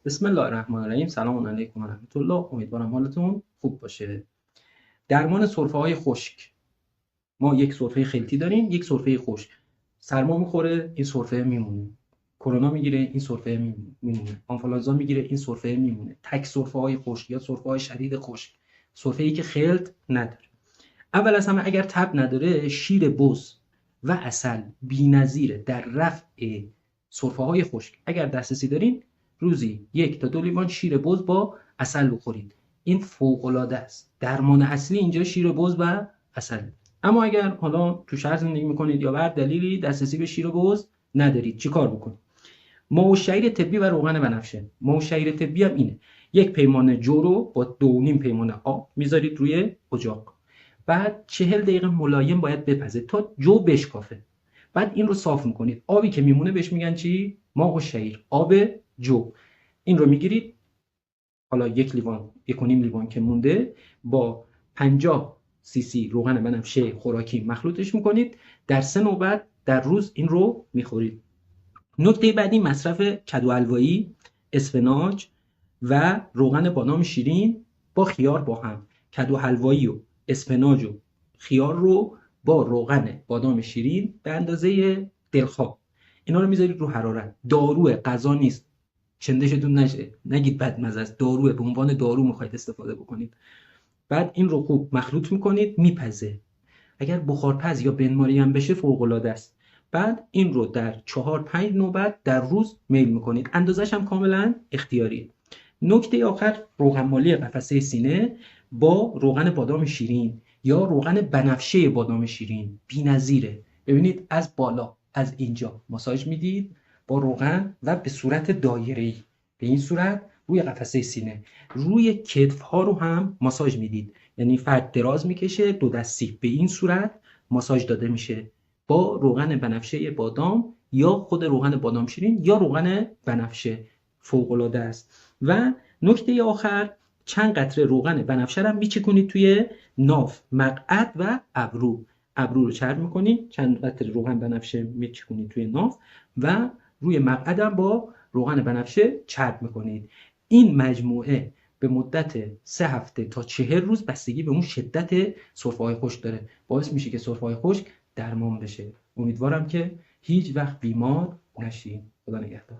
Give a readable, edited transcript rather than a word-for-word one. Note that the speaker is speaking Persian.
بسم الله الرحمن الرحیم. سلام علیکم و رحمت الله. امیدوارم حالتون خوب باشه. درمان سرفه‌های خشک. ما یک سرفه خلطی داریم، یک سرفه خشک. سرما میخوره، این سرفه میمونه. کرونا میگیره، این سرفه میمونه. آنفولانزا میگیره، این سرفه میمونه. تک سرفه‌های خشک یا سرفه‌های شدید خشک. سرفه‌ای که خلط نداره. اول از همه اگر تب نداره، شیر بز و عسل بی‌نظیره در رفع سرفه‌های خشک. اگر دسترسی دارین روزی 1 تا 2 لیوان شیر بز با عسل بخورید. این فوق‌العاده است. درمان اصلی اینجا شیر بز و عسل. اما اگر حالا تو شهر زندگی میکنید یا به هر دلیلی دسترسی به شیر بز ندارید، چیکار بکنید؟ ماه‌الشعیر طبی و روغن بنفشه. ماه‌الشعیر طبی هم اینه: 1 پیمانه جو رو با 2.5 پیمانه آب میذارید روی اجاق. بعد 40 دقیقه ملایم باید بپزه تا جو بشکافه. بعد این رو صاف میکنید. آبی که میمونه بهش میگن چی؟ ماه‌الشعیر، آب جو. این رو میگیرید، حالا 1 لیوان 1.5 لیوان که مونده، با 50 سی سی روغن بنفشه خوراکی مخلوطش میکنید. در 3 نوبت در روز این رو میخورید. نکته بعدی مصرف کدو حلوایی، اسفناج و روغن بادام شیرین با خیار با هم. کدو حلوایی و اسفناج و خیار رو با روغن بادام شیرین به اندازه دلخواه اینا رو میذارید رو حرارت. داروه، غذا نیست. چندشتون نشه، نگید بدمزه است. داروه، به عنوان دارو میخواید استفاده بکنید. بعد این رو خوب مخلوط میکنید، میپزه. اگر بخارپز یا بنماری هم بشه فوق العاده است. بعد این رو در 4-5 نوبت در روز میل میکنید. اندازش هم کاملا اختیاریه. نکته آخر، روغن مالی قفسه سینه با روغن بادام شیرین یا روغن بنفشه بادام شیرین بی‌نظیره. ببینید از بالا، از اینجا ماساژ میدید با روغن و به صورت دایره‌ای، به این صورت روی قفسه سینه. روی کتف ها رو هم ماساژ میدید، یعنی فرد دراز میکشه، دو دستی به این صورت ماساژ داده میشه با روغن بنفشه بادام یا خود روغن بادام شیرین یا روغن بنفشه. فوق العاده است. و نکته آخر، چند قطره روغن بنفشه رو میچکونید توی ناف، مقعد و ابرو. ابرو رو چرب میکنید، چند قطره روغن بنفشه میچکونید توی ناف و روی مقعد هم با روغن بنفشه چرب میکنید. این مجموعه به مدت 3 هفته تا 40 روز بستگی به اون شدت سرفه‌های خشک داره، باعث میشه که سرفه‌های خشک درمان بشه. امیدوارم که هیچ وقت بیمار نشین. خدا نگهدار.